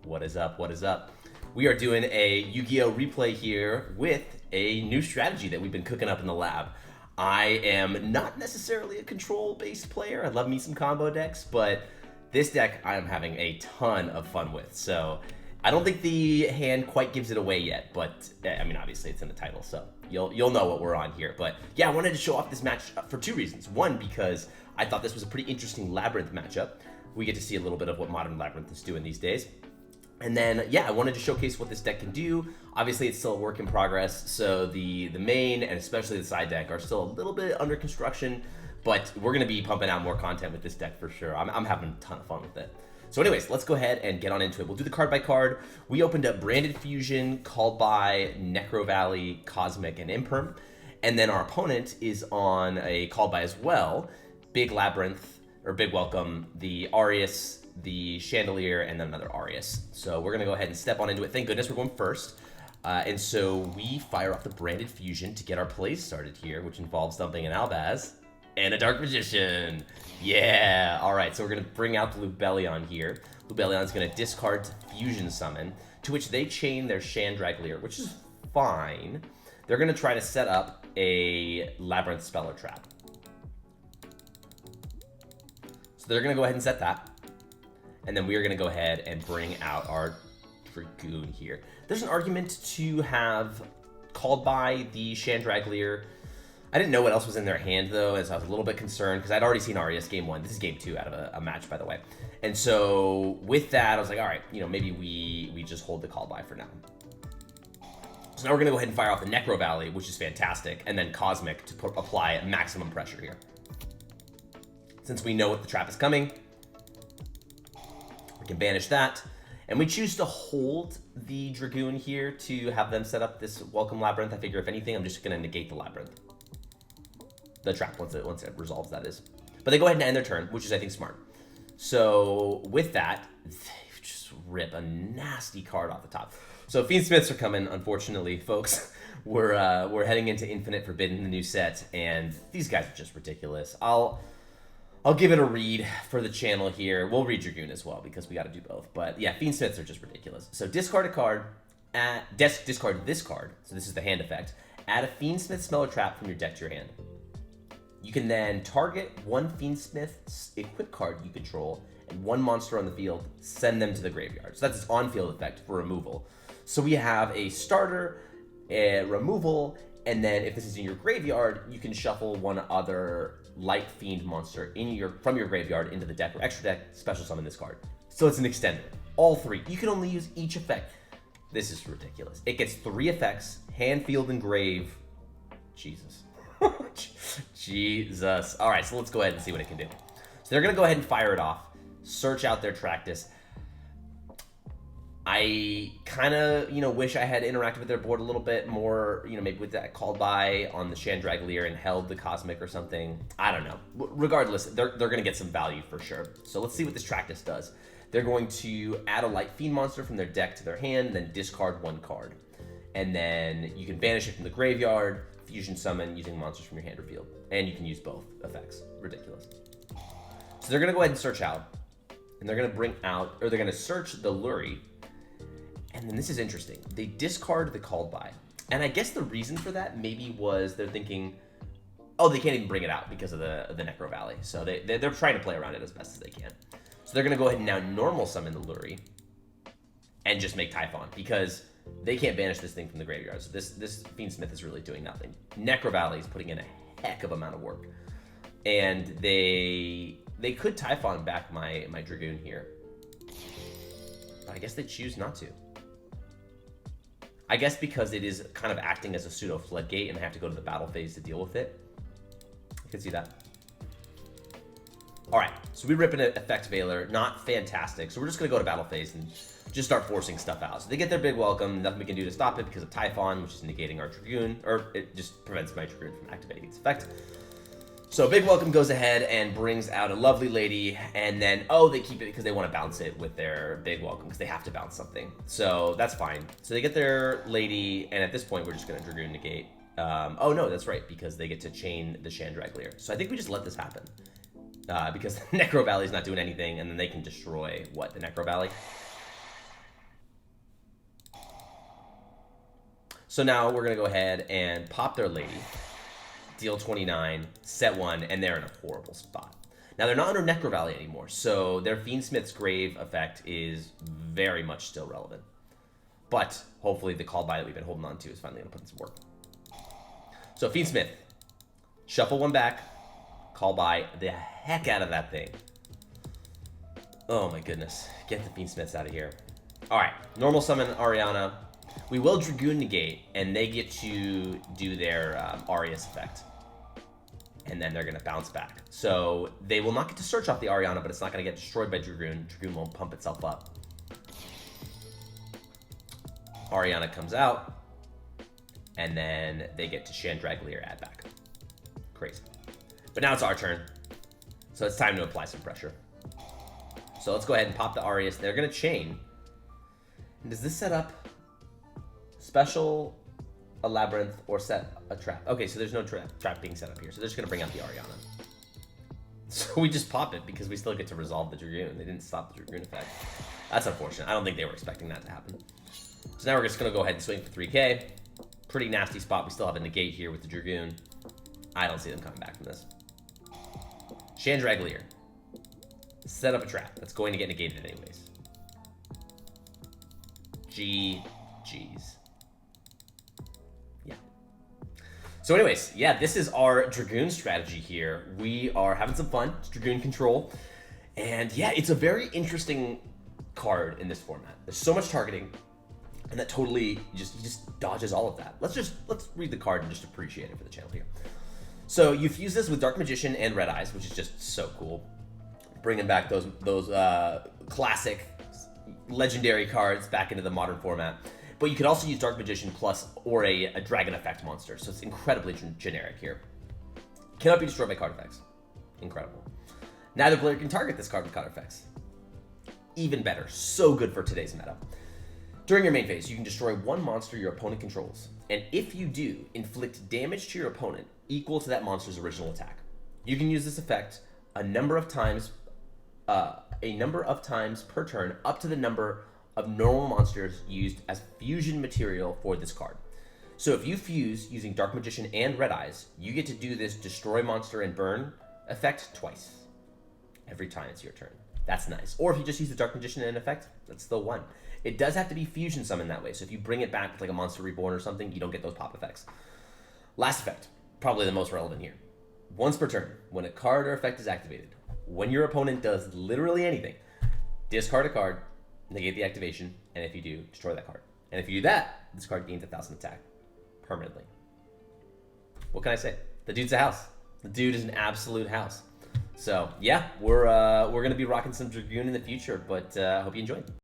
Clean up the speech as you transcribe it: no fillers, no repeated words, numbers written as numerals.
What is up? What is up? We are doing a Yu-Gi-Oh! Replay here with a new strategy that we've been cooking up in the lab. I am not necessarily a control-based player. I love me some combo decks, but this deck I am having a ton of fun with. So I don't think the hand quite gives it away yet, but I mean, obviously it's in the title, so you'll know what we're on here. But yeah, I wanted to show off this match for two reasons. One, because I thought this was a pretty interesting Labrynth matchup. We get to see a little bit of what modern Labrynth is doing these days. And then, yeah, I wanted to showcase what this deck can do. Obviously, it's still a work in progress, so the main and especially the side deck are still a little bit under construction, but we're going to be pumping out more content with this deck for sure. I'm having a ton of fun with it. So anyways, let's go ahead and get on into it. We'll do the card by card. We opened up Branded Fusion, Called by, Necro Valley, Cosmic, and Imperm. And then our opponent is on a Called by as well. Big Labrynth, or Big Welcome, the Aureus, the Chandelier, and then another Aureus. So we're going to go ahead and step on into it. Thank goodness we're going first. And so we fire off the Branded Fusion to get our plays started here, which involves dumping an Albaz and a Dark Magician. Yeah! Alright, so we're going to bring out the Lubellion here. Lubellion's going to discard to Fusion Summon, to which they chain their Chandraglier, which is fine. They're going to try to set up a Labrynth spell or trap. So they're going to go ahead and set that. And then we are going to go ahead and bring out our Dragoon here. There's an argument to have Called by the Chandraglier. I didn't know what else was in their hand, though, as I was a little bit concerned, because I'd already seen Aureus game 1. This is game 2 out of a match, by the way. And so with that, I was like, all right, you know, maybe we just hold the Called by for now. So now we're going to go ahead and fire off the Necro Valley, which is fantastic, and then Cosmic to apply maximum pressure here. Since we know what the trap is coming, we can banish that. And we choose to hold the Dragoon here to have them set up this Welcome Labrynth. I figure if anything, I'm just going to negate the Labrynth. The trap, once it resolves, that is. But they go ahead and end their turn, which is, I think, smart. So with that, they just rip a nasty card off the top. So Fiendsmiths are coming, unfortunately, folks. We're heading into Infinite Forbidden, the new set, and these guys are just ridiculous. I'll give it a read for the channel here. We'll read Dragoon as well, because we got to do both. But yeah, Fiendsmiths are just ridiculous. So discard a card, discard this card, so this is the hand effect. Add a Fiendsmith spell or trap from your deck to your hand. You can then target one Fiendsmith equip card you control and one monster on the field, send them to the graveyard. So that's its on-field effect for removal. So we have a starter, a removal, and then if this is in your graveyard, you can shuffle one other Light Fiend monster from your graveyard into the deck or extra deck, special summon this card. So it's an extender. All three. You can only use each effect. This is ridiculous. It gets 3 effects, hand, field, and grave. Jesus. Jesus. All right, so let's go ahead and see what it can do. So they're going to go ahead and fire it off, search out their Tractus. I kind of, wish I had interacted with their board a little bit more, maybe with that Called by on the Chandraglier and held the Cosmic or something. I don't know. Regardless, they're going to get some value for sure. So let's see what this Tractus does. They're going to add a Light Fiend monster from their deck to their hand, then discard 1 card. And then you can banish it from the graveyard, Fusion Summon using monsters from your hand or field. And you can use both effects. Ridiculous. So they're going to go ahead and search out. And they're going to bring out, or they're going to search the Lurie. And then this is interesting. They discard the Called by. And I guess the reason for that maybe was they're thinking, oh, they can't even bring it out because of the Necro Valley. So they're trying to play around it as best as they can. So they're going to go ahead and now normal summon the Lurie and just make Typhon because they can't banish this thing from the graveyard. So this Fiendsmith is really doing nothing. Necro Valley is putting in a heck of amount of work. And they could Typhon back my Dragoon here. But I guess they choose not to. I guess because it is kind of acting as a pseudo floodgate and I have to go to the battle phase to deal with it. You can see that. All right, so we rip an Effect Veiler, not fantastic. So we're just gonna go to battle phase and just start forcing stuff out. So they get their big welcome, nothing we can do to stop it because of Typhon, which is negating our Dragoon, or it just prevents my Dragoon from activating its effect. So big welcome goes ahead and brings out a lovely lady, and then, oh, they keep it because they want to bounce it with their big welcome because they have to bounce something. So that's fine. So they get their lady, and at this point, we're just going to Dragoon negate. Oh, no, that's right, because they get to chain the Chandraglier. So I think we just let this happen because the Necro Valley is not doing anything, and then they can destroy, what, the Necro Valley? So now we're going to go ahead and pop their lady, deal 29, set 1, and they're in a horrible spot. Now, they're not under Necro Valley anymore, so their Fiendsmith's Grave effect is very much still relevant. But hopefully the call by that we've been holding on to is finally going to put in some work. So Fiendsmith, shuffle one back, call by the heck out of that thing. Oh my goodness, get the Fiendsmiths out of here. All right, normal summon Ariana. We will Dragoon negate, and they get to do their Arius effect. And then they're going to bounce back. So they will not get to search off the Ariana, but it's not going to get destroyed by Dragoon. Dragoon won't pump itself up. Ariana comes out, and then they get to Chandraglier add back. Crazy. But now it's our turn, so it's time to apply some pressure. So let's go ahead and pop the Arius. They're going to chain. And does this set up special, a Labrynth, or set a trap? Okay, so there's no trap being set up here, so they're just going to bring out the Ariana. So we just pop it because we still get to resolve the Dragoon. They didn't stop the Dragoon effect. That's unfortunate. I don't think they were expecting that to happen. So now we're just going to go ahead and swing for 3k. Pretty nasty spot. We still have a negate here with the Dragoon. I don't see them coming back from this. Chandraglier. Set up a trap. That's going to get negated anyways. GG's. Yeah. So anyways, yeah, this is our Dragoon strategy here. We are having some fun. It's Dragoon control. And yeah, it's a very interesting card in this format. There's so much targeting. And that totally just dodges all of that. Let's read the card and just appreciate it for the channel here. So you fuse this with Dark Magician and Red Eyes, which is just so cool. Bringing back those classic legendary cards back into the modern format. But you could also use Dark Magician plus or a Dragon Effect monster. So it's incredibly generic here. Cannot be destroyed by card effects. Incredible. Neither player can target this card with card effects. Even better. So good for today's meta. During your main phase, you can destroy one monster your opponent controls, and if you do, inflict damage to your opponent equal to that monster's original attack. You can use this effect a number of times per turn, up to the number of normal monsters used as fusion material for this card. So if you fuse using Dark Magician and Red Eyes, you get to do this destroy monster and burn effect twice. Every time it's your turn. That's nice. Or if you just use the Dark Magician and effect, that's still one. It does have to be fusion summoned that way, so if you bring it back with like a Monster Reborn or something, you don't get those pop effects. Last effect, probably the most relevant here. Once per turn, when a card or effect is activated, when your opponent does literally anything, discard a card, negate the activation, and if you do, destroy that card. And if you do that, this card gains 1,000 attack permanently. What can I say? The dude's a house. The dude is an absolute house. So yeah, we're gonna be rocking some Dragoon in the future, but I hope you enjoyed.